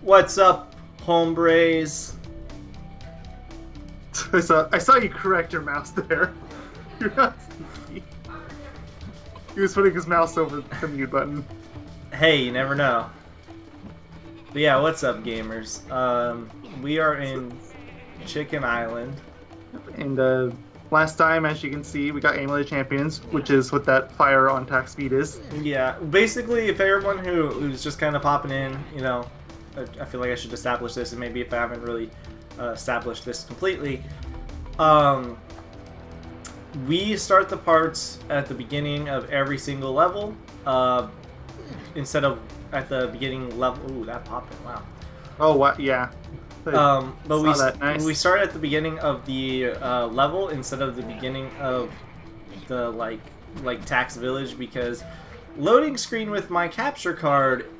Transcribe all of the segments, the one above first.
What's up, hombres? I saw you correct your mouse there. You're not sneaky. He was putting his mouse over the mute button. Hey, you never know. But yeah, what's up, gamers? We are in Chicken Island. And last time, as you can see, we got Amulet of Champions, which is what that fire on attack speed is. Yeah, basically, if everyone who's just kind of popping in, you know, I feel like I should establish this, and maybe if I haven't really established this completely, we start the parts at the beginning of every single level, instead of at the beginning level. Ooh, that popped in, wow. Oh, what? Yeah. But Nice. we start at the beginning of the level instead of the beginning of the like tax village, because loading screen with my capture card,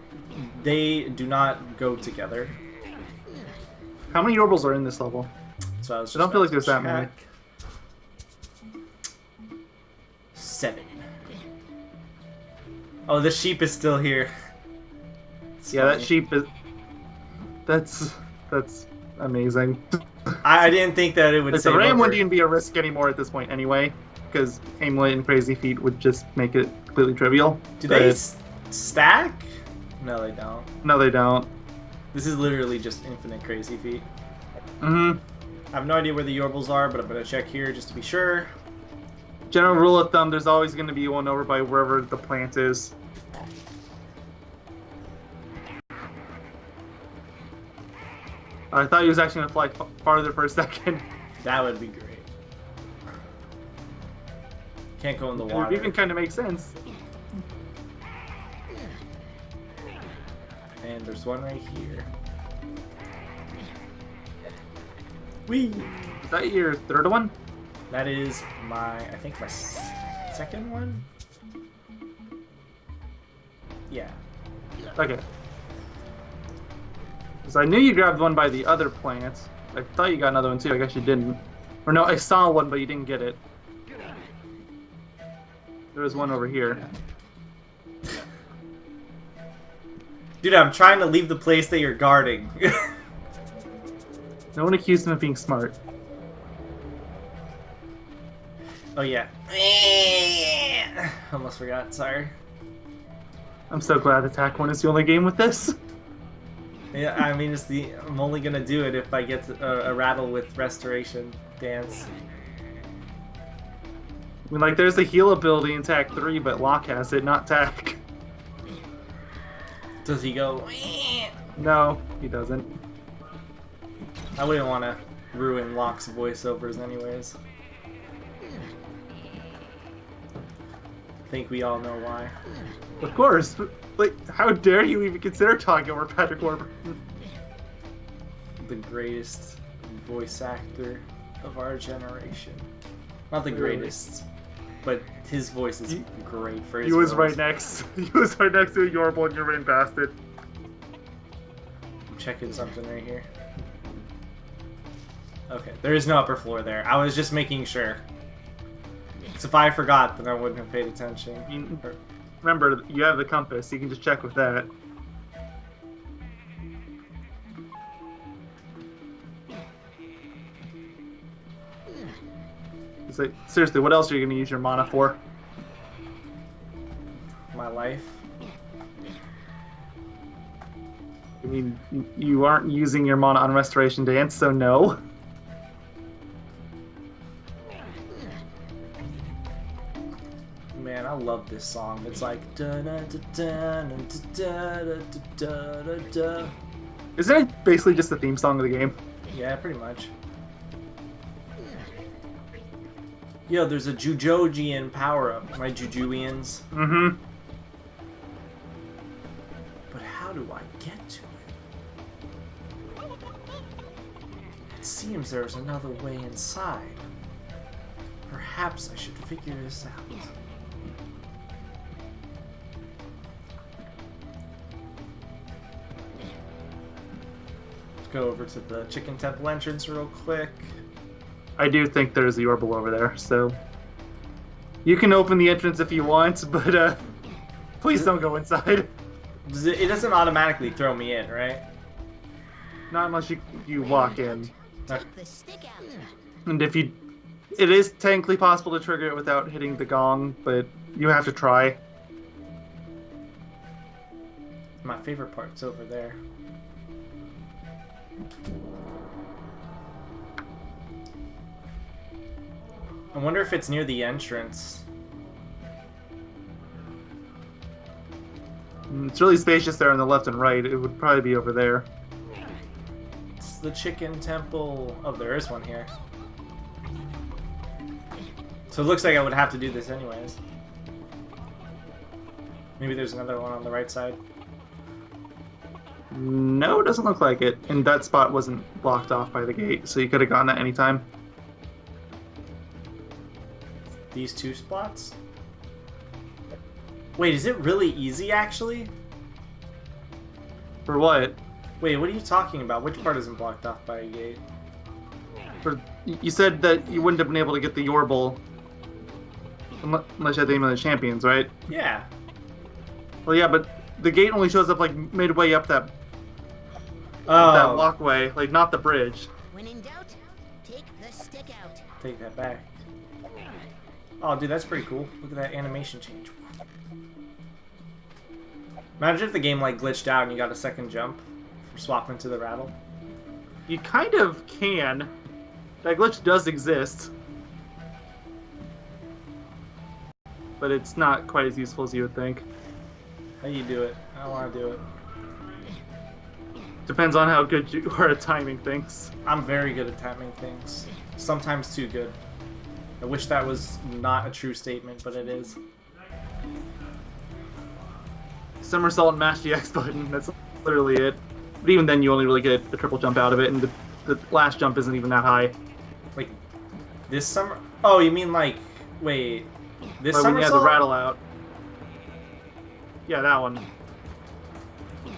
they do not go together. How many Yorbles are in this level? So I was just don't feel like there's that many. 7. Oh, the sheep is still here. It's yeah, funny. that sheep is. That's amazing. I didn't think that it would. Like, the ram wouldn't even be a risk anymore at this point anyway, because Amulet and Crazy Feet would just make it completely trivial. Do they stack? No, they don't. No, they don't. This is literally just infinite Crazy Feet. Mm-hmm. I have no idea where the Yorbles are, but I'm gonna check here just to be sure. General rule of thumb, there's always going to be one over by wherever the plant is. I thought he was actually going to fly farther for a second. That would be great. Can't go in the It water. would even kind of make sense. And there's one right here. Whee! Is that your third one? That is I think my second one? Yeah. Okay. Because I knew you grabbed one by the other plant. I thought you got another one too, I guess you didn't. Or no, I saw one, but you didn't get it. There was one over here. Dude, I'm trying to leave the place that you're guarding. No one accused him of being smart. Oh yeah. Almost forgot, sorry. I'm so glad Attack 1 is the only game with this. Yeah, I mean, I'm only gonna do it if I get a rattle with restoration dance. I mean, like, there's the heal ability in Attack 3, but Locke has it, not Tack. Does he go? No, he doesn't. I wouldn't want to ruin Locke's voiceovers anyways. I think we all know why. Of course. Like, how dare you even consider talking over Patrick Warburton? The greatest voice actor of our generation. Not the greatest, but his voice is great for his He was voice. right next. He was right next to a Yorble and you ran past it. I'm checking something right here. Okay, there is no upper floor there. I was just making sure. So if I forgot, then I wouldn't have paid attention. I mean, remember, you have the compass. You can just check with that. It's like, seriously, what else are you going to use your mana for? My life. I mean, you aren't using your mana on Restoration Dance, so no. Man, I love this song. It's like da da da da da da da da da. Isn't it basically just the theme song of the game? Yeah, pretty much. Yo, there's a Jujogian power-up. My Jujuians. Mm-hmm. But how do I get to it? It seems there's another way inside. Perhaps I should figure this out. Let's go over to the Chicken Temple entrance real quick. I do think there's a Yorble over there, so you can open the entrance if you want, but please don't go inside. It doesn't automatically throw me in, right? Not unless you walk in. Okay. And if you... It is technically possible to trigger it without hitting the gong, but you have to try. My favorite part's over there. I wonder if it's near the entrance. It's really spacious there on the left and right. It would probably be over there. It's the chicken temple. Oh, there is one here. So it looks like I would have to do this anyways. Maybe there's another one on the right side. No, it doesn't look like it. And that spot wasn't blocked off by the gate, so you could have gone at any time. These two spots? Wait, is it really easy actually? For what? Wait, what are you talking about? Which part isn't blocked off by a gate? You said that you wouldn't have been able to get the Yorble unless you had the name of the champions, right? Yeah. Well, yeah, but the gate only shows up like midway up that walkway, like not the bridge. When in doubt, take the stick out. Take that back. Oh, dude, that's pretty cool. Look at that animation change. Imagine if the game like glitched out and you got a second jump for swapping to the rattle. You kind of can. That glitch does exist. But it's not quite as useful as you would think. How you do it? I don't want to do it. Depends on how good you are at timing things. I'm very good at timing things. Sometimes too good. I wish that was not a true statement, but it is. Somersault and mash the X button, that's literally it. But even then you only really get the triple jump out of it, and the last jump isn't even that high. Like, this summer... Oh, you mean like... Wait. This Like when you had somersault? the rattle out. Yeah, that one.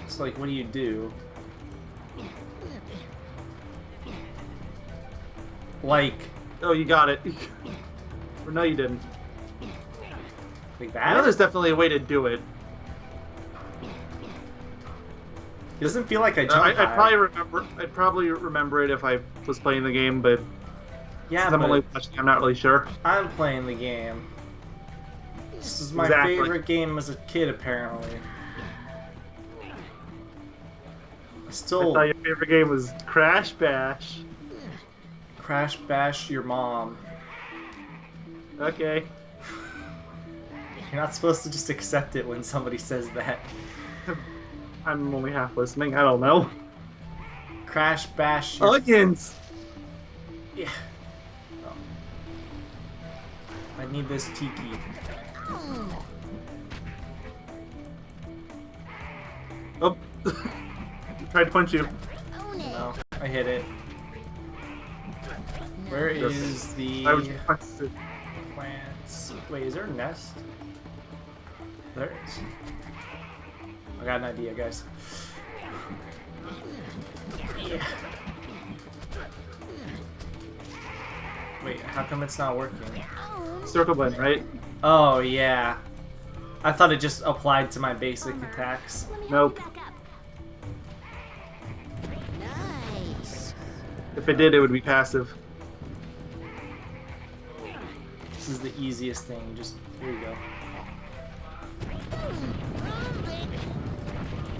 It's like, what do you do? Like... Oh, you got it. Or no, you didn't. Like I know that? there's definitely a way to do it. It doesn't feel like I jumped I'd probably remember it if I was playing the game, but Yeah, since I'm but only watching, I'm not really sure. I'm playing the game. This is my Exactly. favorite game as a kid, apparently. I Still thought your favorite game was Crash Bash. crash bash your mom. Okay. You're not supposed to just accept it when somebody says that. I'm only half listening. I don't know. Crash bash your... Elegance! Yeah. Oh. I need this tiki. Oh. Tried to punch you. No, I hit it. Where is the I was punched it. plants? Wait, is there a nest? There is. I got an idea, guys. Yeah. Wait, how come it's not working? Circle button, right? Oh, yeah. I thought it just applied to my basic attacks. Nope. Nice. If it did, it would be passive. This is the easiest thing. Just, here you go.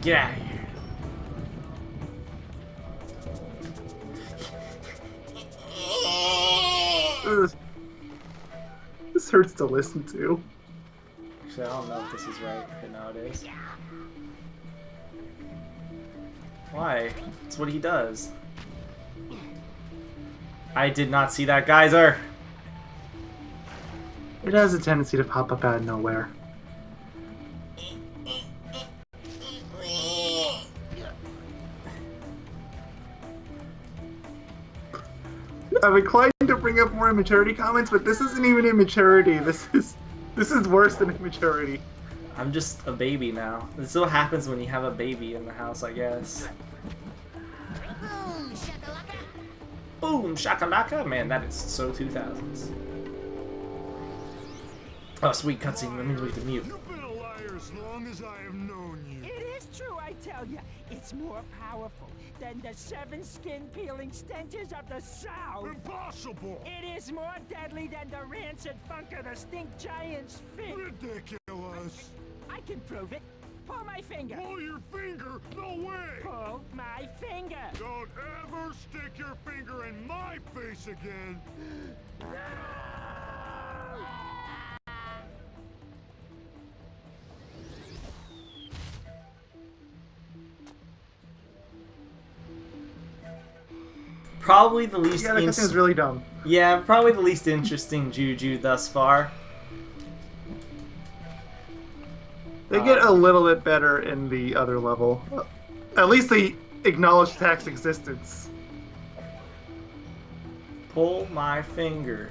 Get out of here. Ugh. This hurts to listen to. Actually, I don't know if this is right. Okay, no, it is. Why? It's what he does. I did not see that geyser. It has a tendency to pop up out of nowhere. I'm inclined to bring up more immaturity comments, but this isn't even immaturity. This is worse than immaturity. I'm just a baby now. This still happens when you have a baby in the house, I guess. Boom, shakalaka. Boom, shakalaka. Man, that is so 2000s. Oh, sweet cutscene. That means we can mute. You've been a liar as long as I have known you. It is true. I tell you, it's more powerful than the 7 skin-peeling stenches of the South. Impossible! It is more deadly than the rancid funk of the stink giant's feet. Ridiculous! I can prove it. Pull my finger. Pull your finger! No way! Pull my finger. Don't ever stick your finger in my face again! Probably the least. Yeah, that cutscene is really dumb. Yeah, probably the least interesting Juju thus far. They get a little bit better in the other level. At least they acknowledge attack's existence. Pull my finger.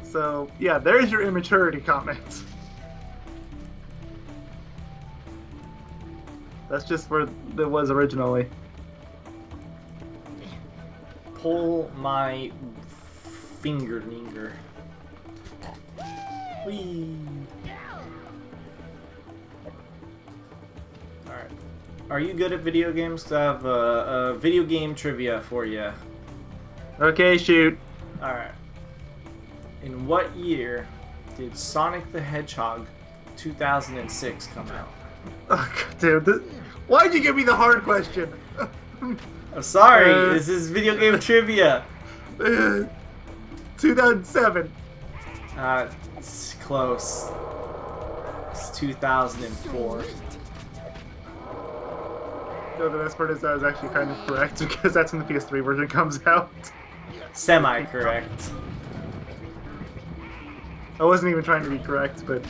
So, yeah, there's your immaturity comment. That's just where it was originally. Pull my finger. Whee. Alright. Are you good at video games? 'Cause I have a video game trivia for you. Okay, shoot. Alright. In what year did Sonic the Hedgehog 2006 come out? Oh, God, dude. Why'd you give me the hard question? I'm sorry, this is video game trivia. 2007. It's close. It's 2004. No, the best part is I was actually kind of correct because that's when the PS3 version comes out. Semi-correct. I wasn't even trying to be correct, but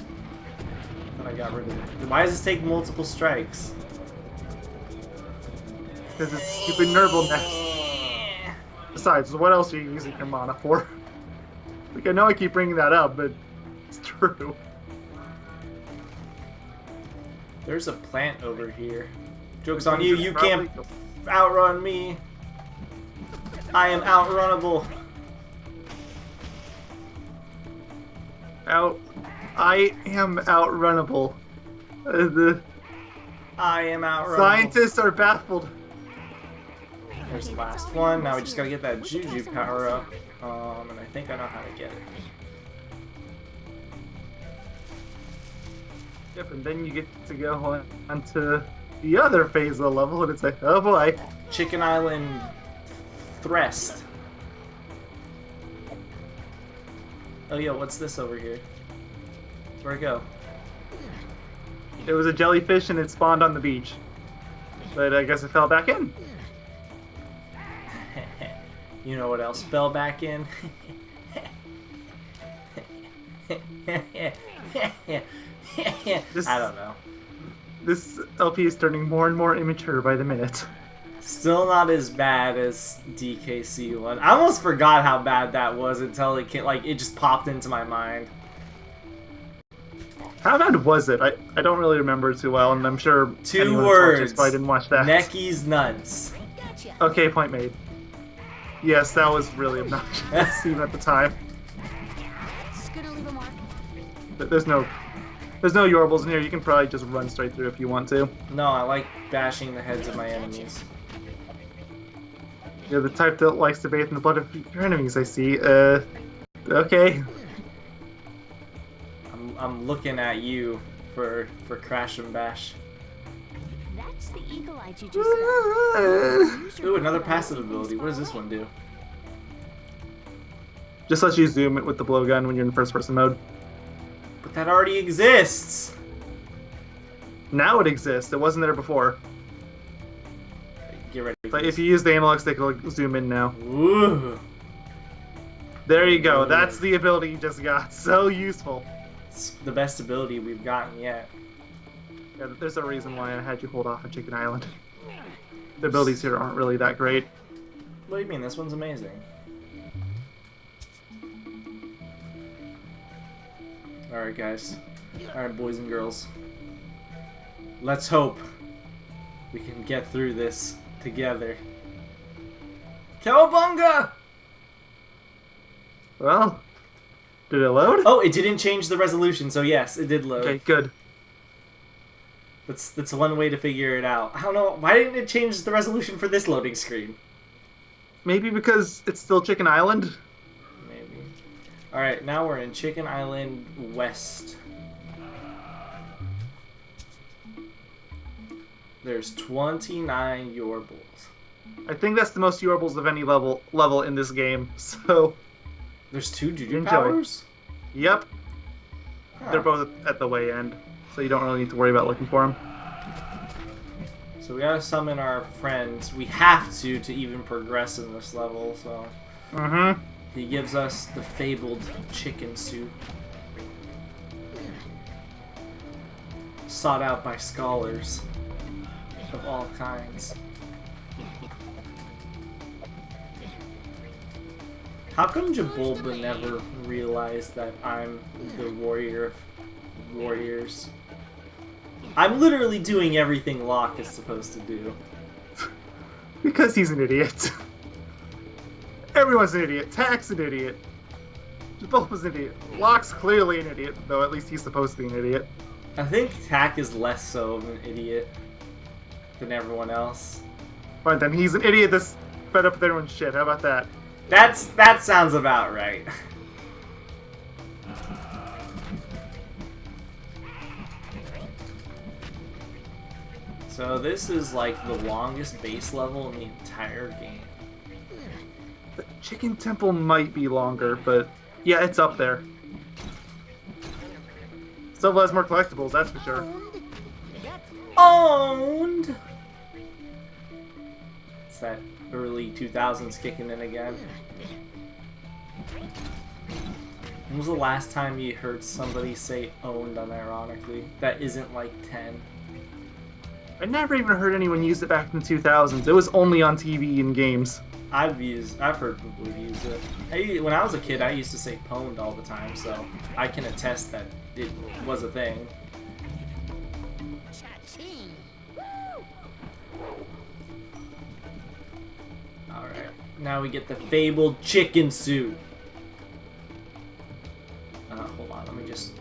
But I got rid of it. Why does this take multiple strikes? because it's stupid Nerval next. Besides, what else are you using your mana for? Like, I know I keep bringing that up, but it's true. There's a plant over here. Joke's on you, you can't outrun me. I am outrunnable. I am outrunnable. The I am outrunnable. scientists are baffled. There's the last one. Now we just gotta get that Juju power up. And I think I know how to get it. Yep, and then you get to go on to the other phase of the level, and it's like, oh boy. Chicken Island Threst. Oh yeah, what's this over here? Where'd it go? It was a jellyfish and it spawned on the beach. But I guess it fell back in. You know what else fell back in? I don't know. This LP is turning more and more immature by the minute. Still not as bad as DKC one. I almost forgot how bad that was until it it just popped into my mind. How bad was it? I don't really remember too well, and I'm sure 2 words. But I didn't watch that. Necky's nuts. Gotcha. Okay, point made. Yes, that was really obnoxious even at the time. It's gonna leave a mark. But there's no Yorbles in here. You can probably just run straight through if you want to. No, I like bashing the heads of my enemies. You're the type that likes to bathe in the blood of your enemies, I see. Okay. I'm looking at you for crash and bash. That's the eagle eye you just got. Use your Ooh, another blowgun passive so you can ability. What does this one do? Just lets you zoom it with the blowgun when you're in first-person mode. But that already exists. Now it exists. It wasn't there before. Get ready. For But this. if you use the analog stick, it'll zoom in now. Ooh. There you go. That's the ability you just got. So useful. It's the best ability we've gotten yet. Yeah, there's a reason why I had you hold off on Chicken Island. The abilities here aren't really that great. What do you mean? This one's amazing. Alright, guys. Alright, boys and girls. Let's hope we can get through this together. Cowabunga! Well, did it load? Oh, it didn't change the resolution, so yes, it did load. Okay, good. That's one way to figure it out. I don't know, why didn't it change the resolution for this loading screen? Maybe because it's still Chicken Island? Maybe. Alright, now we're in Chicken Island West. There's 29 Yorbles. I think that's the most Yorbles of any level in this game, so... There's 2 Juju Enjoy. powers? Yep. Huh. They're both at the way end, so you don't really need to worry about looking for them. So we gotta summon our friends. We have to even progress in this level, so... Mm-hmm. He gives us the fabled chicken soup. Sought out by scholars of all kinds. How come Jabulba never realized that I'm the warrior of warriors? I'm literally doing everything Locke is supposed to do. Because he's an idiot. Everyone's an idiot. Tack's an idiot. Jabulba's an idiot. Locke's clearly an idiot, though at least he's supposed to be an idiot. I think Tack is less so of an idiot than everyone else. Fine, then he's an idiot that's fed up with everyone's shit. How about that? That sounds about right. So this is like the longest base level in the entire game. The Chicken Temple might be longer, but yeah, it's up there. Still has more collectibles, that's for sure. Owned! It's that early 2000s kicking in again. When was the last time you heard somebody say owned unironically? That isn't like 10. I never even heard anyone use it back in the 2000s. It was only on TV and games. I've heard people use it. When I was a kid, I used to say pwned all the time, so I can attest that it was a thing. Alright, now we get the fabled chicken soup. Hold on, let me just...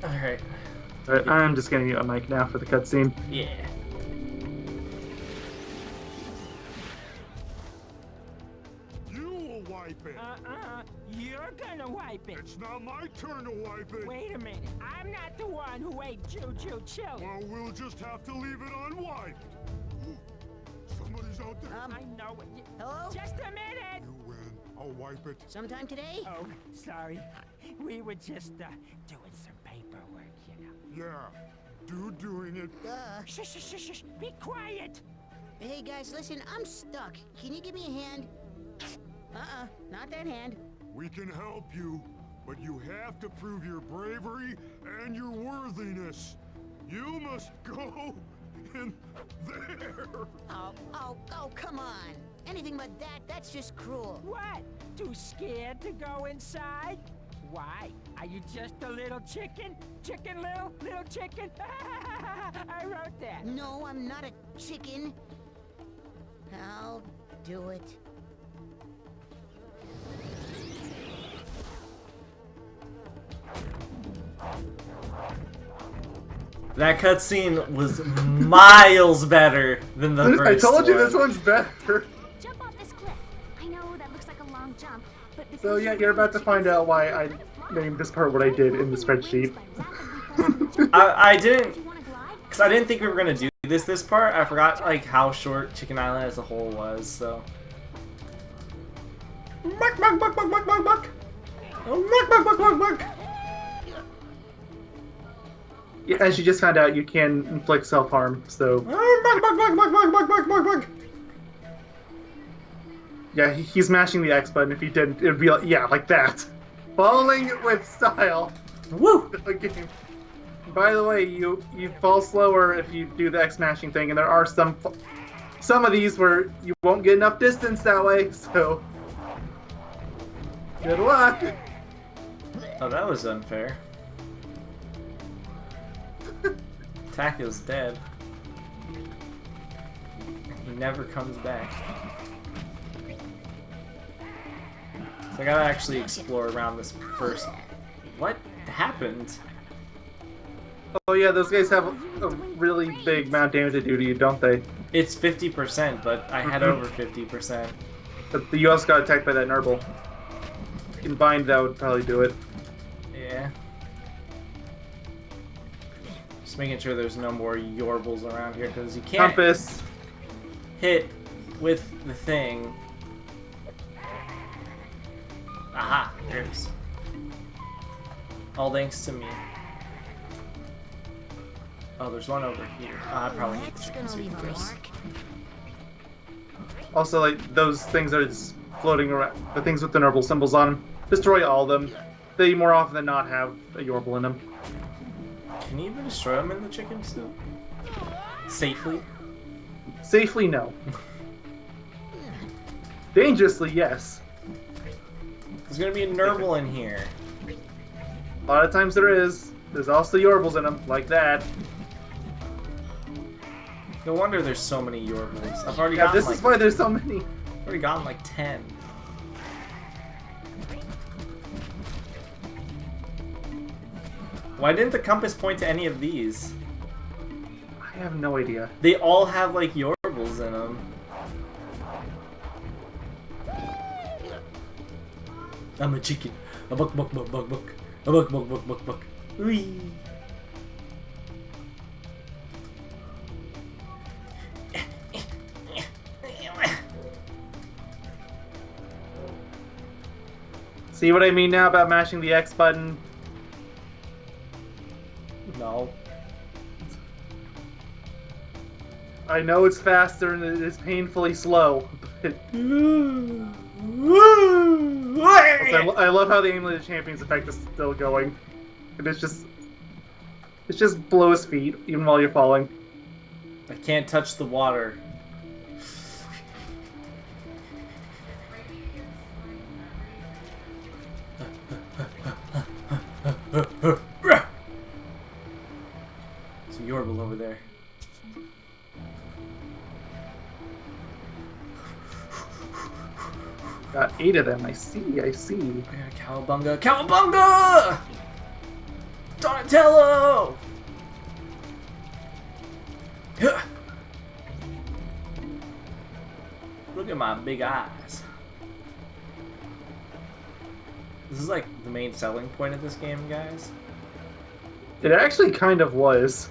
Alright. Alright, I'm just gonna mute my mic now for the cutscene. Yeah. You will wipe it. You're gonna wipe it. It's not my turn to wipe it. Wait a minute. I'm not the one who ate Juju chili. Well, we'll just have to leave it unwiped. Somebody's out there. I know it. Hello? Just a minute. You win. I'll wipe it. Sometime today? Oh, sorry. We were just doing some paperwork, you know. Yeah. Doing it. Shush, shush, shush, shush. Be quiet. Hey guys, listen, I'm stuck. Can you give me a hand? Not that hand. We can help you, but you have to prove your bravery and your worthiness. You must go in there. Oh, come on. Anything but that, that's just cruel. What? Too scared to go inside? Why? Are you just a little chicken? Chicken little chicken? I wrote that. No, I'm not a chicken. I'll do it. That cutscene was miles better than the first I told you one. this one's better. Jump off this cliff. I know that looks like a long jump, but because So yeah, you're about to find out why I named this part what I did in the spreadsheet. I didn't, because I didn't think we were gonna do this part. I forgot like how short Chicken Island as a whole was. So. Buck, buck, buck, buck, buck, buck, buck. Buck, buck, buck, buck, buck. Yeah, as you just found out, you can inflict self-harm, so... Buck, buck, buck, buck, buck, buck, buck, buck, buck. Yeah, he's mashing the X button. If he didn't, it'd be like, yeah, like that. Falling with style. Woo! Game. By the way, you fall slower if you do the X mashing thing, and there are some of these where you won't get enough distance that way, so... Good luck! Oh, that was unfair. Tack is dead. He never comes back. So I gotta actually explore around this first... What? happened? Oh yeah, those guys have a really big amount of damage they do to you, don't they? It's 50%, but I had over 50%. But you also got attacked by that Nurble. Combined, that would probably do it. Yeah. Just making sure there's no more Yorbles around here, because you can't Compass. hit with the thing. Aha, there it is. All thanks to me. Oh, there's one over here. I probably need That's chicken gonna soup leave a first. mark. Also, like, those things that are just floating around, the things with the Nurble symbols on them, destroy all of them. They more often than not have a Yorble in them. Can you even destroy them in the chicken soup? Safely? Safely, no. Dangerously, yes. There's gonna be a Nurble in here. A lot of times there is. There's also Yorbles in them, like that. No wonder there's so many Yorbles. I've already Yeah, gotten this like, is why there's so many. already gotten like 10. Why didn't the compass point to any of these? I have no idea. They all have like Yorbles in them. I'm a chicken. A buck, buck, buck, buck, buck. A buck, buck, buck, buck, buck. Whee! See what I mean now about mashing the X button? No. I know it's faster and it is painfully slow. But also, I love how the Amulet of Champions effect is still going. And it's just below his feet, even while you're falling. I can't touch the water. There's a Yorble over there. Got 8 of them, I see. I got a cowabunga. Cowabunga! Donatello! Huh. Look at my big eyes. This is like the main selling point of this game, guys. It actually kind of was.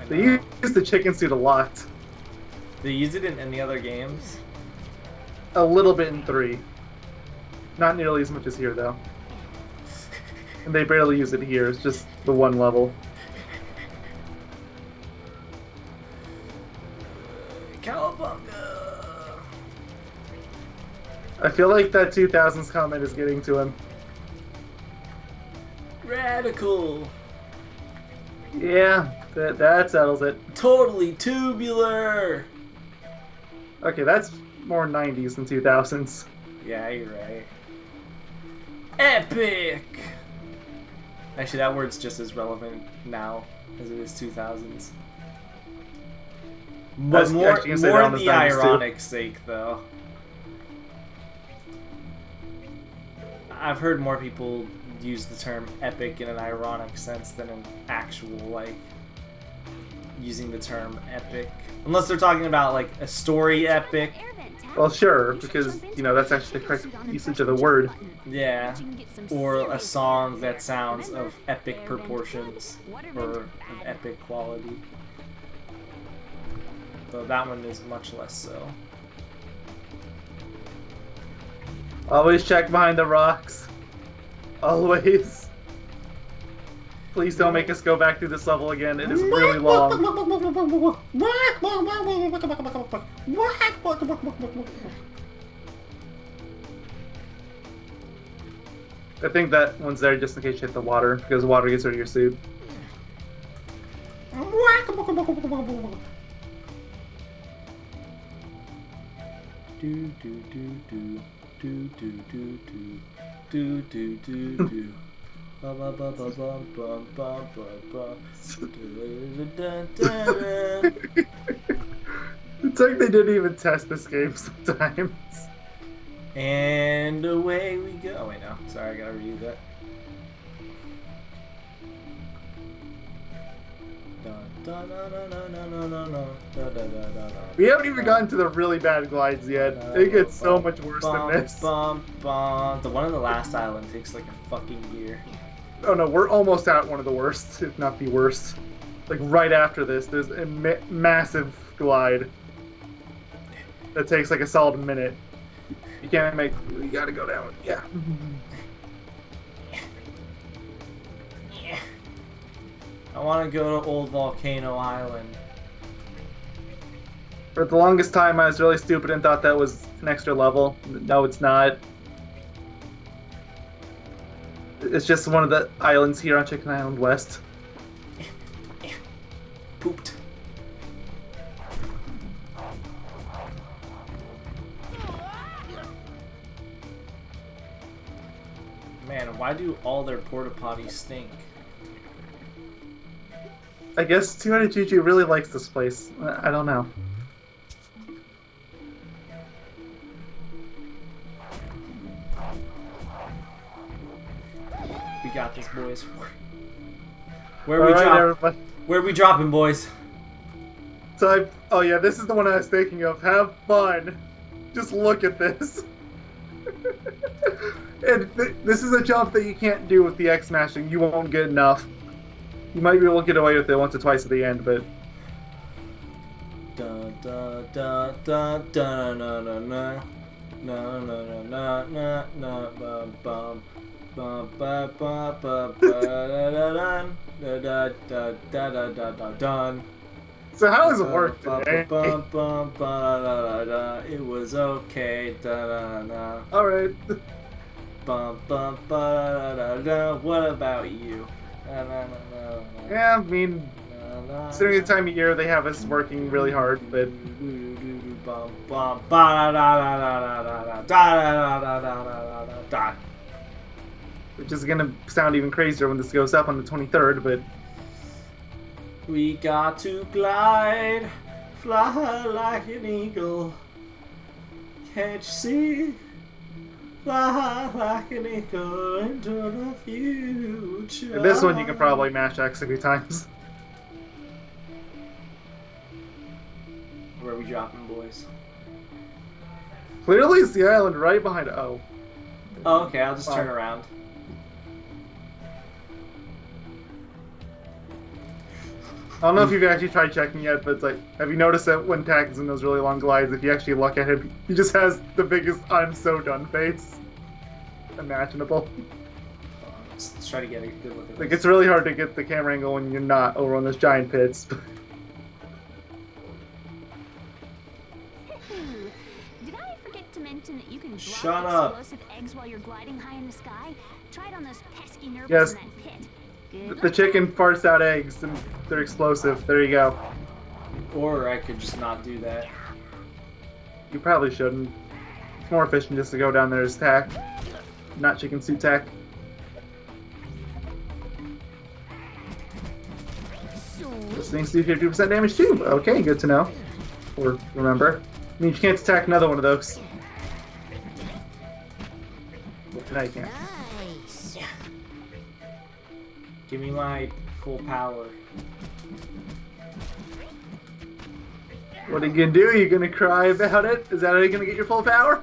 I They know. used the chicken suit a lot. They use it in any other games? A little bit in 3. Not nearly as much as here, though. And they barely use it here, it's just the one level. Cowabunga! I feel like that 2000s comment is getting to him. Radical! Yeah, that settles it. Totally tubular! Okay, that's more 90s than 2000s. Yeah, you're right. Epic! Actually, that word's just as relevant now as it is 2000s. But That's more, actually gonna say more that in on the the 90s too. ironic sake, though. I've heard more people use the term epic in an ironic sense than an actual, like, using the term epic. Unless they're talking about, like, a story epic. Well, sure, because, you know, that's actually the correct usage of the word. Yeah. Or a song that sounds of epic proportions. Or of epic quality. Though that one is much less so. Always check behind the rocks. Always. Please don't make us go back through this level again. It is really long. I think that one's there just in case you hit the water, because the water gets rid of your suit. Do do do do do do do do do do do do. Ba ba ba ba ba ba ba ba ba. It's like they didn't even test this game sometimes. And away we go. Oh wait, no. Sorry, I gotta redo that. We haven't even gotten to the really bad glides yet. It gets so much worse than this. The one on the last island takes like a fucking year. Oh no, we're almost at one of the worst, if not the worst. Like right after this, there's a massive glide that takes like a solid minute. You can't make. You gotta go down. Yeah. I want to go to Old Volcano Island. For the longest time, I was really stupid and thought that was an extra level. No, it's not. It's just one of the islands here on Chicken Island West. Pooped. Man, why do all their porta potties stink? I guess 200 Juju really likes this place. I don't know. We got this, boys. Where we dropping, boys? So oh yeah, this is the one I was thinking of. Have fun. Just look at this. And this is a jump that you can't do with the X smashing. You won't get enough. You might be able to get away with it once or twice at the end, but. Dun dun dun dun dun na na na na na na na na bum bum bum ba ba ba ba da da da da da da da da dun. So how does it work today? It was okay. Da da da. All right. Bum bum ba da da. What about you? Yeah, I mean, considering the time of year they have us working really hard, but which is gonna sound even crazier when this goes up on the 23rd, but we got to glide, fly like an eagle. Can't you see? Fly like an eagle into the future. this one you can probably mash X a few times. Where are we dropping, boys? Clearly it's the island right behind it. Oh. Oh, okay, I'll just turn around. I don't know if you've actually tried checking yet, but it's like, have you noticed that when Tack is in those really long glides, if you actually look at him, he just has the biggest I'm so done face imaginable. Let's try to get a good look at Like, this. it's really hard to get the camera angle when you're not over on those giant pits. Did I forget to mention that you can drop Shut up. explosive eggs while you're gliding high in the sky? Try it on those pesky nervous Yes. in that pit. Good The luck. chicken farts out eggs, and they're explosive. There you go. Or I could just not do that. You probably shouldn't. It's more efficient just to go down there as Tack, not chicken suit Tack. Those things do 50% damage too. Okay, good to know. Or remember. I mean, you can't attack another one of those. Now you can't. Nice. Give me my full power. What are you gonna do? Are you gonna cry about it? Is that how you're gonna get your full power?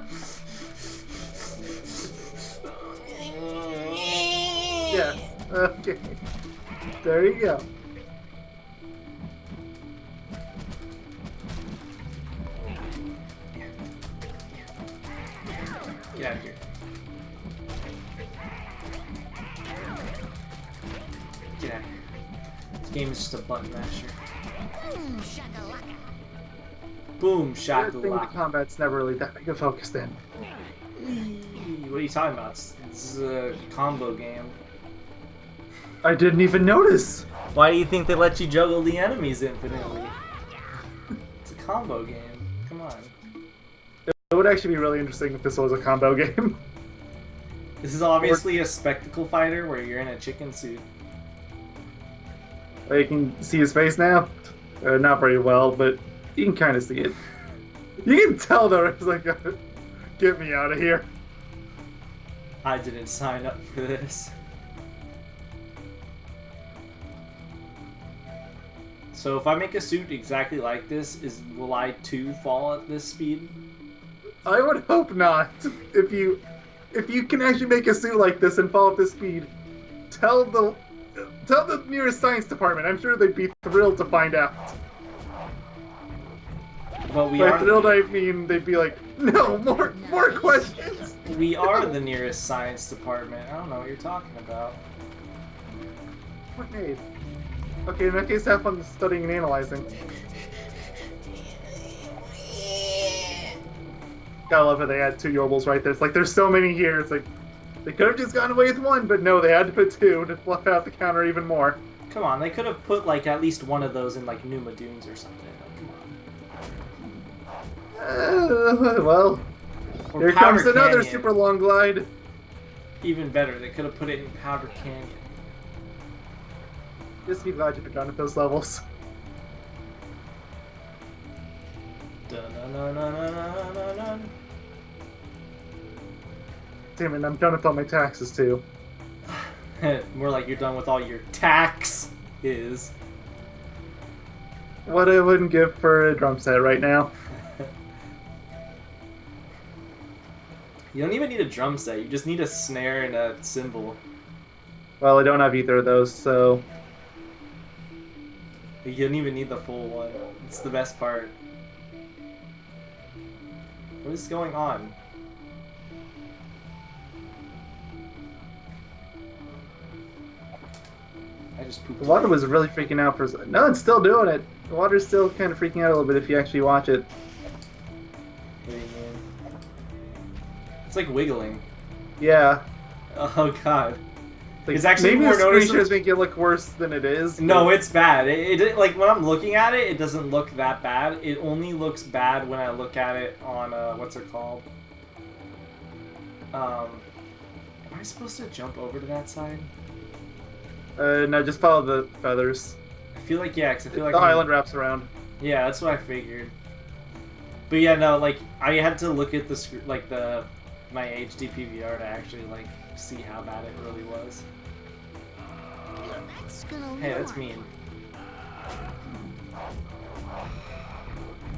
Yeah. Okay. There you go. Get out of here. Get out of here. This game is just a button masher. Boom, shakalaka. Boom, The thing with the shakalaka. combat's never really that big a focus then. What are you talking about? It's a combo game. I didn't even notice. Why do you think they let you juggle the enemies infinitely? It's a combo game. Come on. It would actually be really interesting if this was a combo game. This is obviously a spectacle fighter where you're in a chicken suit. You can see his face now. Not very well, but you can kind of see it. You can tell though, it's like, get me out of here. I didn't sign up for this. So if I make a suit exactly like this, will I too fall at this speed? I would hope not. If you can actually make a suit like this and fall at this speed, tell the nearest science department. I'm sure they'd be thrilled to find out. But we By are thrilled, I mean they'd be like, no, more questions. we are the nearest science department. I don't know what you're talking about. Okay. Okay, in that case, have fun studying and analyzing. Gotta love how they had 2 Yorbals right there. It's like, there's so many here. It's like, they could have just gotten away with 1, but no, they had to put 2 to fluff out the counter even more. Come on, they could have put like at least one of those in like Numa Dunes or something. Like, come on. Well, Or here Powder comes another Canyon. super long glide. Even better, they could have put it in Powder Canyon. Just be glad you're done at those levels. Dun-dun-dun-dun-dun-dun-dun. Damn it, I'm done with all my taxes too. More like you're done with all your taxes. What I wouldn't give for a drum set right now. You don't even need a drum set, you just need a snare and a cymbal. Well, I don't have either of those, so... You don't even need the full one. It's the best part. What is going on? I just pooped. The water was really freaking out for... No, it's still doing it. The water's still kind of freaking out a little bit if you actually watch it. What do you mean? It's like wiggling. Yeah. Oh god. Like, It's actually maybe more the noticeable. screenshots make it look worse than it is. No, but- it's bad. It like when I'm looking at it, it doesn't look that bad. It only looks bad when I look at it on what's it called? Am I supposed to jump over to that side? No, just follow the feathers. I feel like yeah, because I feel like The I'm- island wraps around. Yeah, that's what I figured. But yeah, no, like I had to look at my HD PVR to actually like see how bad it really was. That's gonna Hey, that's work. mean.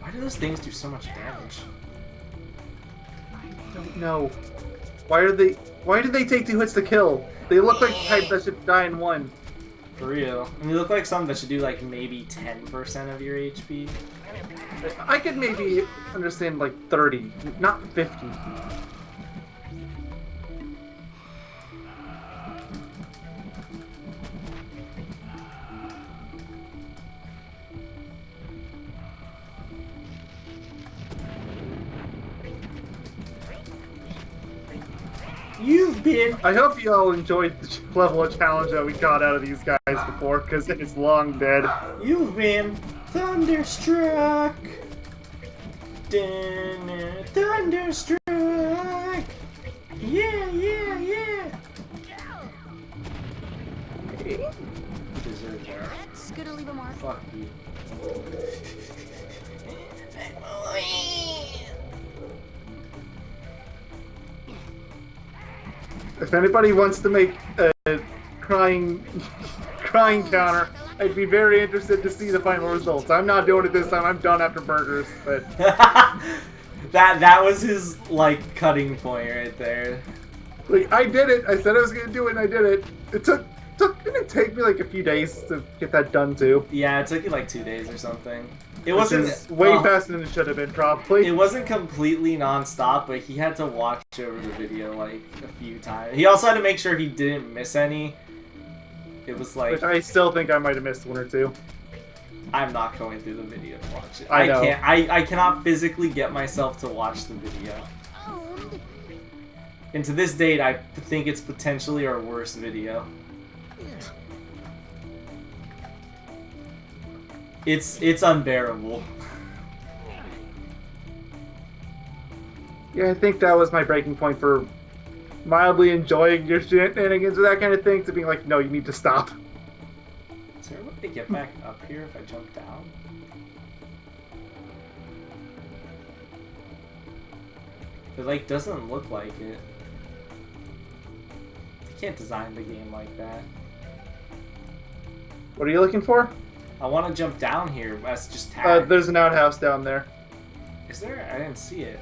Why do those things do so much damage? Don't know. Why did they take 2 hits to kill? They look like the type that should die in 1. For real. And they look like something that should do like maybe 10% of your HP. I could maybe understand like 30, not 50. You've been I hope you all enjoyed the level of challenge that we got out of these guys before, because it's long dead. thunderstruck. Thunderstruck. Yeah, yeah, yeah. You deserve that. That's gonna leave a mark. Fuck you. If anybody wants to make a crying counter, I'd be very interested to see the final results. I'm not doing it this time. I'm done after burgers, but that was his like cutting point right there. like I did it. I said I was gonna do it, and I did it. It didn't take me like a few days to get that done too. Yeah, it took you like 2 days or something. It Which wasn't is way faster than it should have been, probably. It wasn't completely non-stop, but he had to watch over the video like a few times. He also had to make sure he didn't miss any. It was like Which I still think I might have missed 1 or 2. I'm not going through the video to watch it. I know. Can't. I cannot physically get myself to watch the video. Owned. And to this date, I think it's potentially our worst video. It's unbearable. Yeah, I think that was my breaking point for mildly enjoying your shenanigans or that kind of thing to being like, no, you need to stop. Is there a way to get back up here if I jump down? It like doesn't look like it. You can't design the game like that. What are you looking for? I want to jump down here. That's just tag. There's an outhouse down there. Is there? I didn't see it.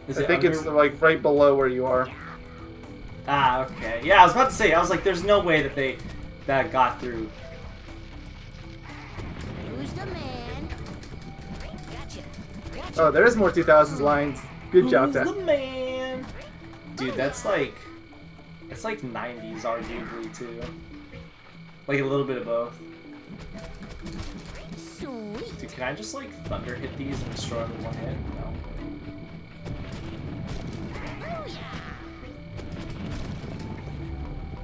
Is I it think under... it's like right below where you are. Ah, okay. Yeah, I was about to say. I was like, there's no way that that got through. Who's the man? Gotcha. Oh, there's more 2000s lines. Good job, Who's Ted. the man? Dude, that's like 90s arguably too. Like a little bit of both. Sweet. Dude, can I just like thunder hit these and destroy them in one hit? No.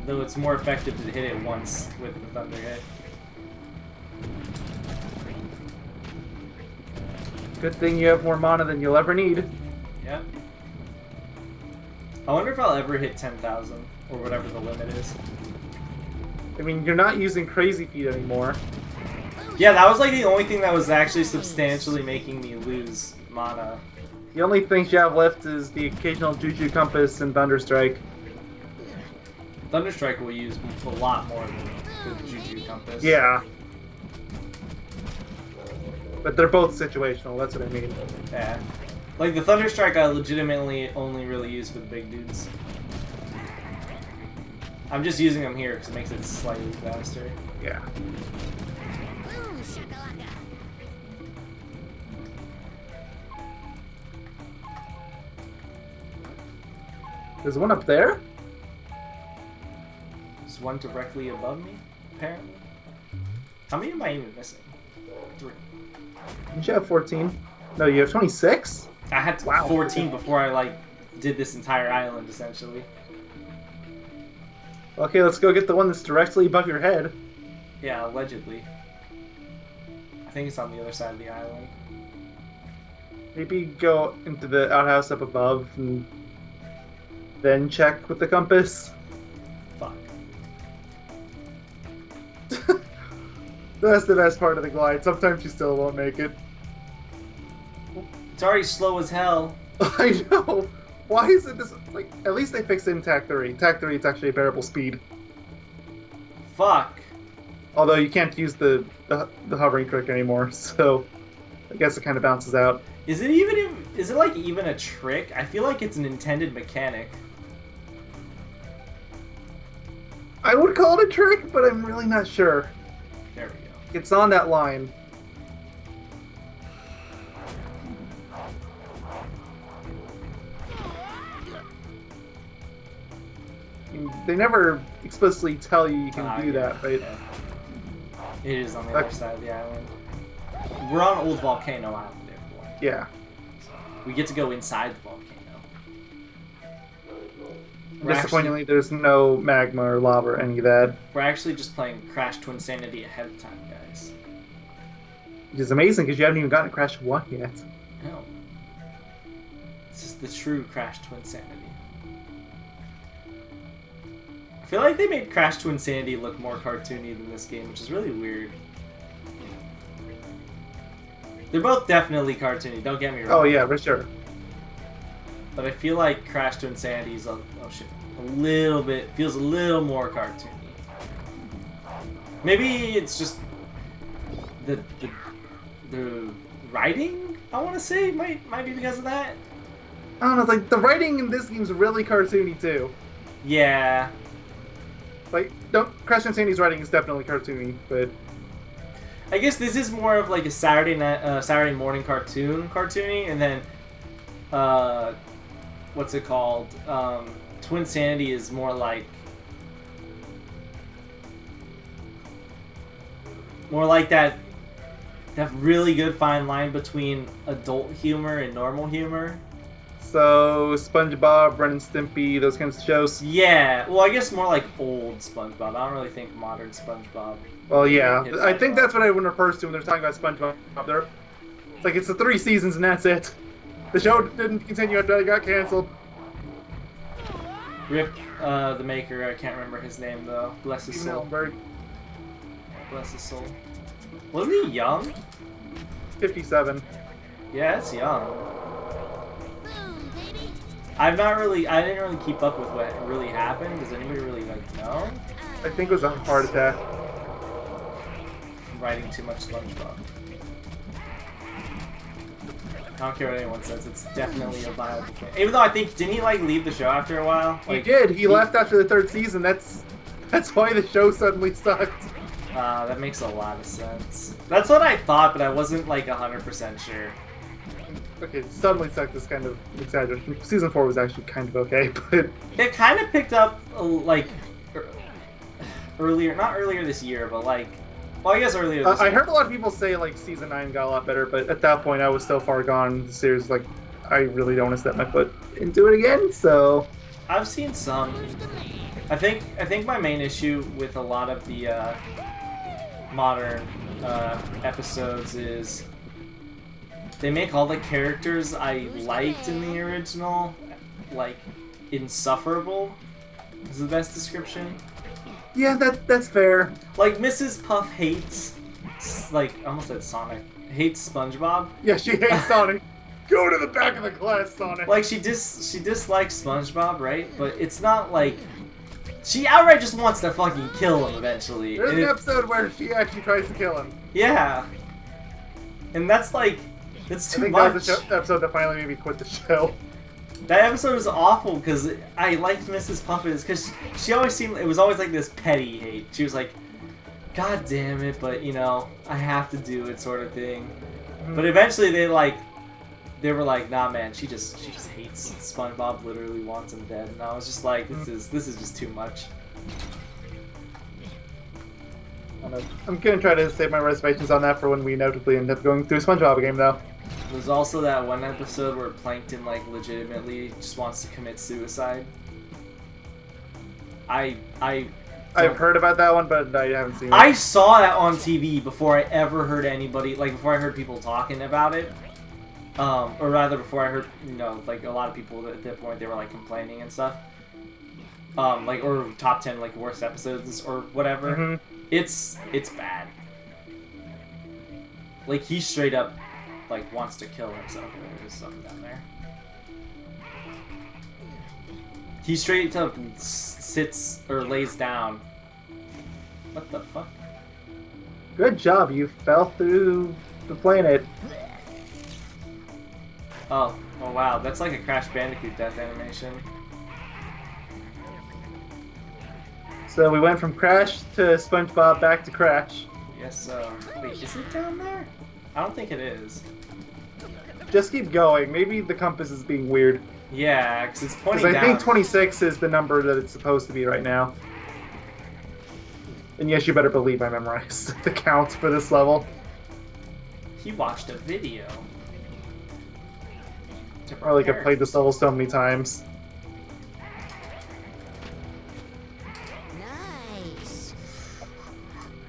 Though it's more effective to hit it once with the thunder hit. Good thing you have more mana than you'll ever need. Yep. I wonder if I'll ever hit 10,000 or whatever the limit is. I mean, you're not using Crazy Feet anymore. Yeah, that was like the only thing that was actually substantially making me lose mana. The only things you have left is the occasional Juju Compass and Thunderstrike. Thunderstrike will use a lot more than the Juju Compass. Yeah. But they're both situational, that's what I mean. Yeah. Like the Thunderstrike I legitimately only really use for the big dudes. I'm just using them here because it makes it slightly faster. Yeah. Boom, shakalaka. There's one up there? There's one directly above me, apparently. How many am I even missing? 3. Didn't you have 14? No, you have 26? I had Wow. 14 before I like did this entire island essentially. Okay, let's go get the one that's directly above your head. Yeah, allegedly. I think it's on the other side of the island. Maybe go into the outhouse up above and then check with the compass. Fuck. That's the best part of the glide. Sometimes you still won't make it. It's already slow as hell. I know. Why is it this? Like, at least they fixed it in TAC 3. TAC 3, it's actually a bearable speed. Fuck. Although you can't use the hovering trick anymore, so I guess it kind of bounces out. Is it even a trick? I feel like it's an intended mechanic. I would call it a trick, but I'm really not sure. There we go. It's on that line. They never explicitly tell you can do that, but yeah. It is on the other side of the island. We're on Old Volcano Island, everyone. yeah. We get to go inside the volcano. We're Disappointingly, there's no magma or lava or any of that. We're actually just playing Crash Twinsanity ahead of time, guys. Which is amazing because you haven't even gotten Crash 1 yet. No. This is the true Crash Twinsanity. I feel like they made Crash Twinsanity look more cartoony than this game, which is really weird. They're both definitely cartoony, don't get me wrong. Oh yeah, for sure. But I feel like Crash Twinsanity is a little bit, feels a little more cartoony. Maybe it's just the writing, I want to say, might be because of that. I don't know, like, the writing in this game's really cartoony too. Yeah. Like, Crash Insanity's writing is definitely cartoony, but I guess this is more of like a Saturday morning cartoony, and then what's it called? Twinsanity is more like that really good fine line between adult humor and normal humor. so SpongeBob, Ren and Stimpy, those kinds of shows. Yeah, well, I guess more like old SpongeBob. I don't really think modern SpongeBob. Well, yeah, hit I that think well. that's what everyone refers to when they're talking about SpongeBob. It's like it's the 3 seasons and that's it. The show didn't continue after it got canceled. Rip the maker. I can't remember his name though. Bless his Steven soul. Ellenberg, Bless his soul. Wasn't he young? 57. Yeah, that's young. Boom, baby. I didn't really keep up with what really happened. Does anybody really like know? I think it was a heart attack. writing too much SpongeBob. I don't care what anyone says, it's definitely a viable thing. Even though I think, didn't he like leave the show after a while? Like, he did. He left after the 3rd season. That's why the show suddenly sucked. That makes a lot of sense. That's what I thought, but I wasn't like 100% sure. Okay, suddenly sucked is kind of exaggerated. Season 4 was actually kind of okay, but It kind of picked up like earlier, not earlier this year, but like, well, I guess earlier this I year. heard a lot of people say like season 9 got a lot better, but at that point I was so far gone in the series, like I really don't want to step my foot into it again. So I've seen some. I think my main issue with a lot of the modern episodes is they make all the characters I liked in the original like insufferable. Is the best description. yeah, that's fair. Like Mrs. Puff hates, like I almost said Sonic, hates SpongeBob. Yeah, she hates Sonic. Go to the back of the class, Sonic. Like she dislikes SpongeBob, right? But it's not like she outright just wants to fucking kill him eventually. There's And an episode where she actually tries to kill him. yeah, and that's like that's I too think much. that was the episode that finally made me quit the show. That episode was awful because I liked Mrs. Puffins because she always seemed, it was always like this petty hate. She was like, God damn it, but you know, I have to do it sort of thing. But eventually they were like, nah man, she just hates SpongeBob, literally wants him dead. And I was just like, this is just too much. I'm gonna try to save my reservations on that for when we inevitably end up going through a SpongeBob game, though. There's also that one episode where Plankton like legitimately just wants to commit suicide. I've heard about that one, but I haven't seen it. I saw that on TV before I ever heard anybody, like before I heard people talking about it. Or rather before I heard, you know, like a lot of people at that point, they were like complaining and stuff. Like, or top 10 like worst episodes or whatever. Mhm. It's bad. Like he straight up like wants to kill himself. There's something down there. He straight up sits or lays down. What the fuck? Good job, you fell through the planet. Oh wow, that's like a Crash Bandicoot death animation. So we went from Crash to SpongeBob back to Crash. Yes, wait, is it down there? I don't think it is. Just keep going. Maybe the compass is being weird. Yeah, because it's Because pointing I down. think 26 is the number that it's supposed to be right now. And yes, you better believe I memorized the count for this level. He watched a video. To Or like I've prepare. played this level so many times. Nice.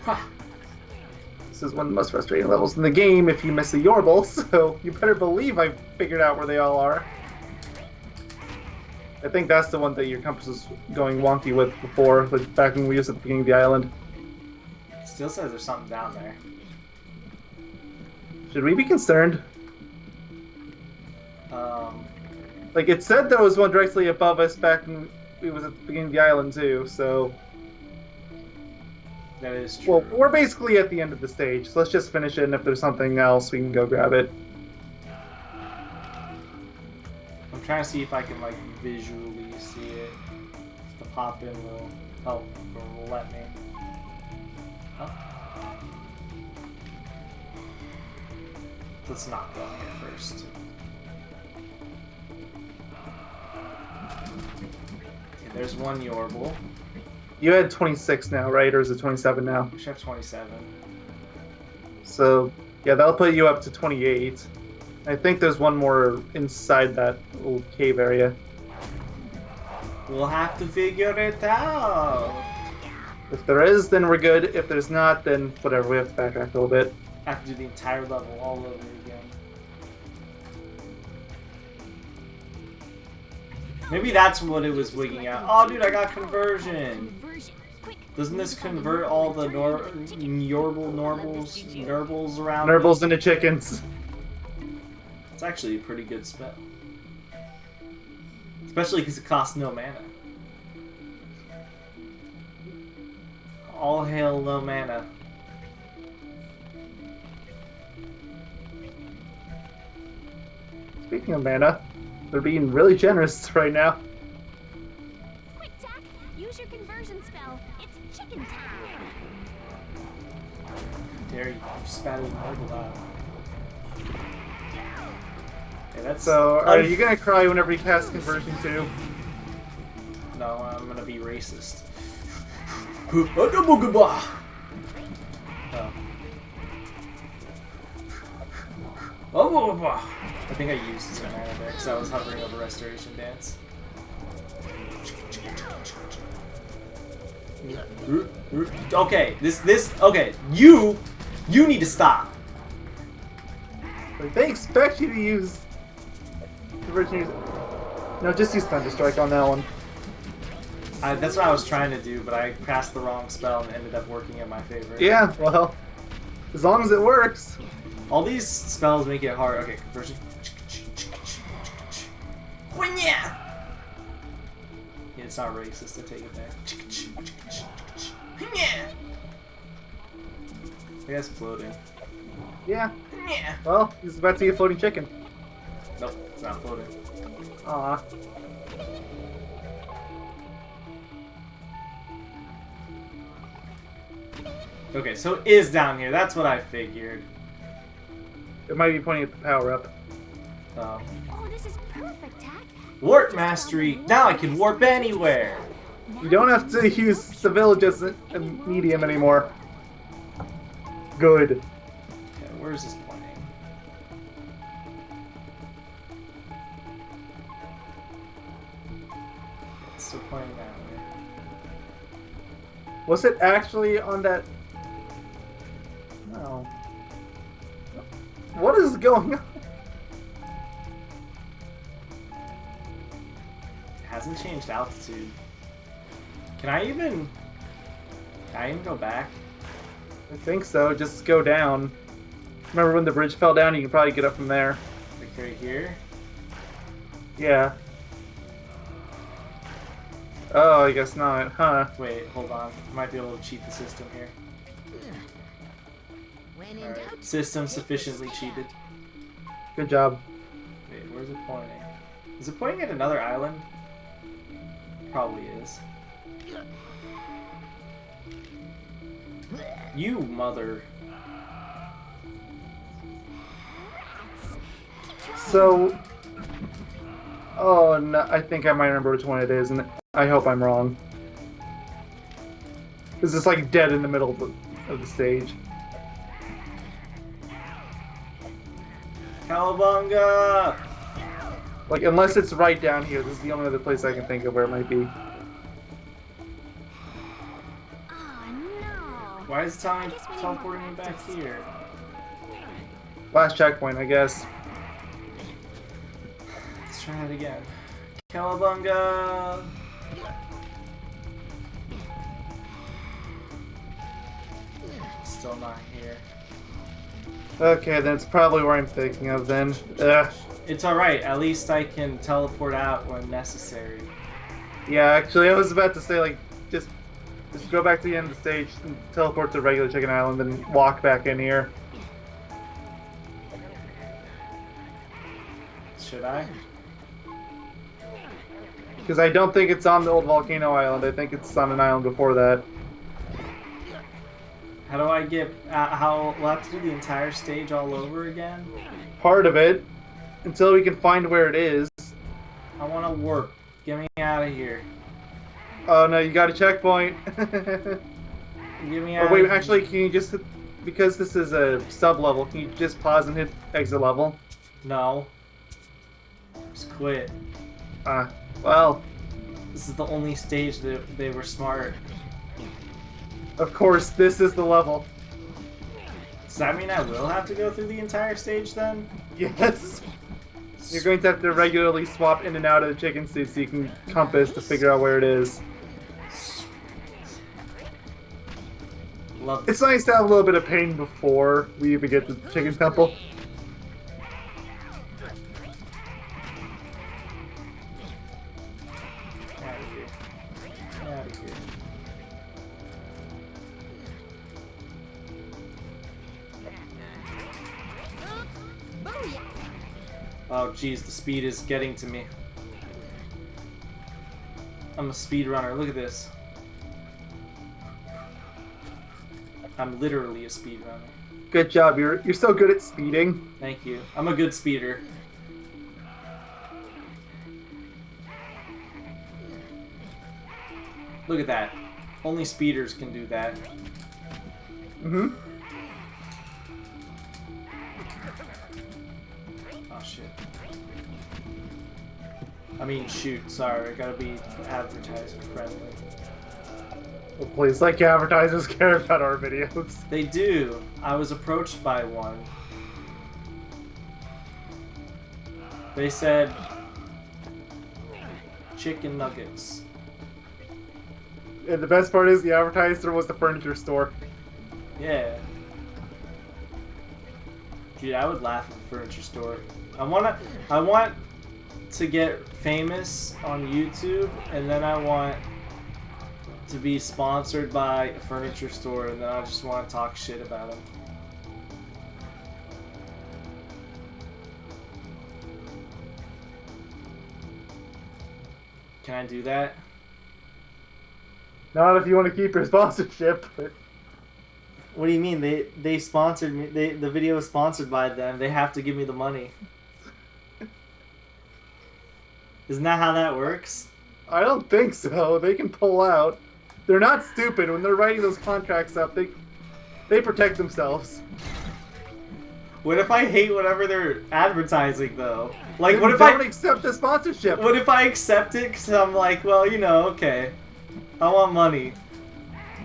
Ha. This is one of the most frustrating levels in the game if you miss a Yorble, so you better believe I figured out where they all are. I think that's the one that your compass was going wonky with before, like back when we used it at the beginning of the island. Still says there's something down there. Should we be concerned? Like, it said there was one directly above us back when it was at the beginning of the island, too, so... That is true. Well, we're basically at the end of the stage, so let's just finish it, and if there's something else, we can go grab it. I'm trying to see if I can like visually see it. If the pop in will help or will let me. Oh. Let's not go here first. Okay, there's one Yorble. You had 26 now, right? Or is it 27 now? We should have 27. So, yeah, that'll put you up to 28. I think there's one more inside that little cave area. We'll have to figure it out. If there is, then we're good. If there's not, then whatever, we have to backtrack a little bit. I have to do the entire level all over again. Maybe that's what it was wigging out. Oh, dude, I got conversion. Conversion. Quick. Doesn't this convert all the Nurbles around? Nurbles into chickens. It's actually a pretty good spell. Especially because it costs no mana. All hail no mana. Speaking of mana, they're being really generous right now. Quick, Tack! Use your conversion spell. It's chicken time. Dare you spatting marble out. Okay, that's So, are you gonna cry whenever you cast conversion too? No, I'm gonna be racist. Oh. Oh, I think I used some mana there because I was hovering over Restoration Dance. Okay, okay, you need to stop. Like, they expect you to use conversion. No, just use Thunder Strike on that one. That's what I was trying to do, but I cast the wrong spell and ended up working in my favor. Yeah, well, as long as it works. All these spells make it hard. Okay, conversion. Yeah, it's not racist to take it back. I guess floating. Yeah. Well, he's about to see a floating chicken. Nope, it's not floating. Aw. Okay, so it is down here. That's what I figured. It might be pointing at the power up. Oh, this is perfect, Tack. Warp mastery. Now I can warp anywhere. You don't have to use the village as a medium anymore. Good. Okay, where is this pointing? It's still pointing that way. Was it actually on that? No. What is going on? It hasn't changed altitude. Can I even go back? I think so. Just go down. Remember when the bridge fell down? You can probably get up from there. Like right here? Yeah. Oh, I guess not, huh? Wait, hold on. Might be able to cheat the system here. When in Alright. doubt, System sufficiently cheated. Good job. Wait, where's it pointing? Is it pointing at another island? Probably is. You mother. So, oh no, I think I might remember which one it is, and I hope I'm wrong. This is like dead in the middle of the stage. Cowabunga! Like, unless it's right down here, this is the only other place I can think of where it might be. Oh, no. Why is it telling me teleporting me back here? Last checkpoint, I guess. Let's try it again. Cowabunga! Still not here. Okay, then it's probably where I'm thinking of then. Ugh. It's alright, at least I can teleport out when necessary. Yeah, actually, I was about to say, like, just go back to the end of the stage and teleport to regular Chicken Island and walk back in here. Should I? Because I don't think it's on the old Volcano Island. I think it's on an island before that. How do I get... how... we'll have to do the entire stage all over again? Part of it, until we can find where it is. I want to warp. Get me out of here. Oh no, you got a checkpoint. Get me out Or wait, of here. actually, can you just... Because this is a sub-level, can you just pause and hit exit level? No. Just quit. Well, This is the only stage that they were smart. of course, this is the level. Does that mean I will have to go through the entire stage then? Yes. You're going to have to regularly swap in and out of the chicken suit so you can compass to figure out where it is. Love It's nice to have a little bit of pain before we even get to the chicken temple. Get out of here. Get out of here. Oh, jeez, the speed is getting to me. I'm a speedrunner. Look at this. I'm literally a speedrunner. Good job. You're so good at speeding. Thank you. I'm a good speeder. Look at that. Only speeders can do that. Mm-hmm. Oh shit. I mean, shoot. Sorry, I gotta be advertising friendly. Well, please, like advertisers care about our videos. They do. I was approached by one. They said chicken nuggets. And the best part is the advertiser was the furniture store. Yeah. Dude, I would laugh at the furniture store. I want to get famous on YouTube, and then I want to be sponsored by a furniture store, and then I just want to talk shit about them. Can I do that? Not if you want to keep your sponsorship, but... What do you mean? They sponsored me. The video was sponsored by them. They have to give me the money. Isn't that how that works? I don't think so. They can pull out. They're not stupid. When they're writing those contracts up, they protect themselves. What if I hate whatever they're advertising, though? Like, Then what if don't I accept the sponsorship? What if I accept it because I'm like, well, you know, okay, I want money.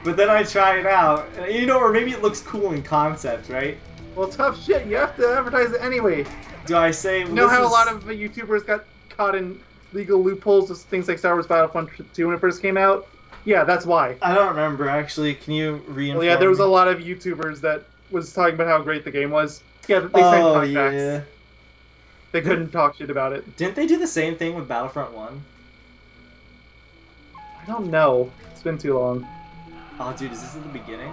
But then I try it out, and, you know, or maybe it looks cool in concept, right? Well, tough shit. You have to advertise it anyway. Do I say, You know how a lot of YouTubers got caught in legal loopholes with things like Star Wars Battlefront 2 when it first came out? Yeah, that's why. I don't remember, actually. Can you reinform Well, yeah, there was me? a lot of YouTubers that was talking about how great the game was. Yeah, they signed Oh, contracts. yeah. They couldn't talk shit about it. Didn't they do the same thing with Battlefront 1? I don't know. It's been too long. Oh, dude, is this at the beginning?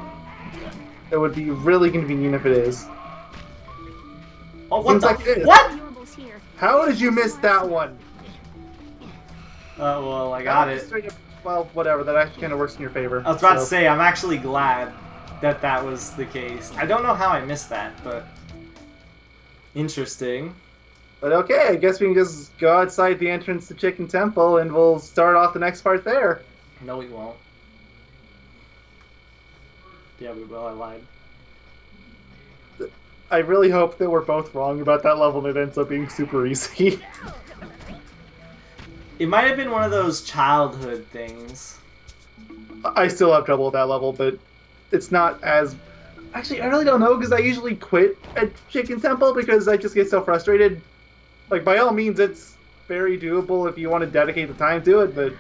It would be really convenient if it is. Oh, what Seems the? like it is. What? Durables here. How did you miss that one? Oh, well, I got That it. was straight up- Well, whatever. That actually kind of works in your favor. I was about to so. say, I'm actually glad that that was the case. I don't know how I missed that, but interesting. But okay, I guess we can just go outside the entrance to Chicken Temple and we'll start off the next part there. No, we won't. Yeah, we will. I lied. I really hope that we're both wrong about that level and it ends up being super easy. It might have been one of those childhood things. I still have trouble with that level, but it's not as... Actually, I really don't know, because I usually quit at Chicken Temple because I just get so frustrated. Like, by all means, it's very doable if you want to dedicate the time to it, but...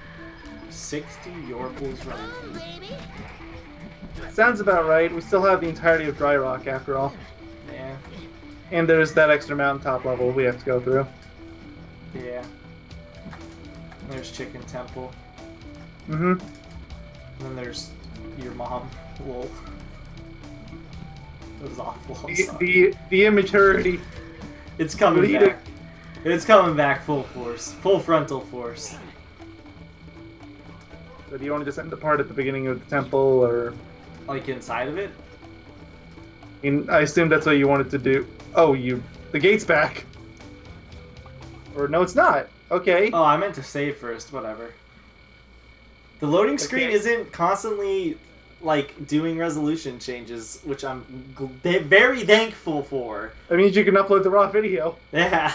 60 Yorples Oh, running. baby. Sounds about right. We still have the entirety of Dry Rock, after all. Yeah. And there's that extra mountaintop level we have to go through. Yeah. There's Chicken Temple. Mm-hmm. And then there's your mom. Lol. That was awful. I'm sorry. The immaturity. It's coming Bleeding. back. It's coming back full force. Full frontal force. So do you want to just end the part at the beginning of the temple, or... Like inside of it? I mean, I assume that's what you wanted to do. Oh, the gate's back. Or no, it's not. Okay. Oh, I meant to save first. Whatever. The loading screen Okay. isn't constantly, like, doing resolution changes, which I'm very thankful for. That means you can upload the raw video. Yeah.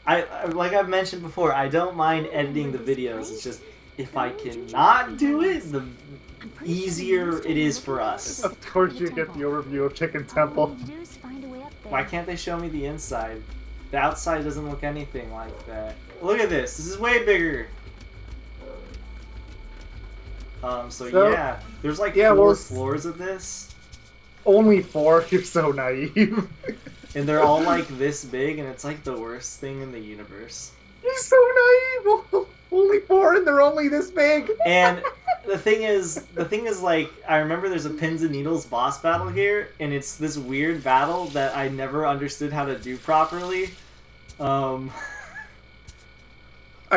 I like I've mentioned before, I don't mind editing the videos. It's just, if I cannot do it, the easier it is for us. Of course you get the overview of Chicken Temple. All you do is find a way up there. Why can't they show me the inside? The outside doesn't look anything like that. Look at this. This is way bigger. So yeah, there's like yeah, 4 well, floors of this, Only 4? You're so naive. and they're all like this big, and it's like the worst thing in the universe. You're so naive. Only 4 and they're only this big. And the thing is, like, I remember there's a pins and needles boss battle here, and it's this weird battle that I never understood how to do properly. I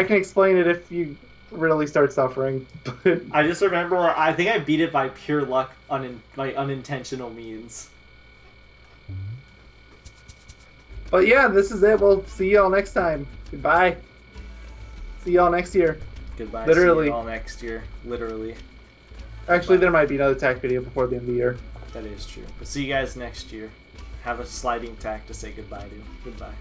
can explain it if you really start suffering. But I just remember I think I beat it by pure luck, by unintentional means. But yeah, this is it. We'll see y'all next time. Goodbye. See y'all next year. Goodbye. Literally. See you all next year. Literally. Actually, there might be another tack video before the end of the year. That is true. But see you guys next year. Have a sliding tack to say goodbye to. Goodbye.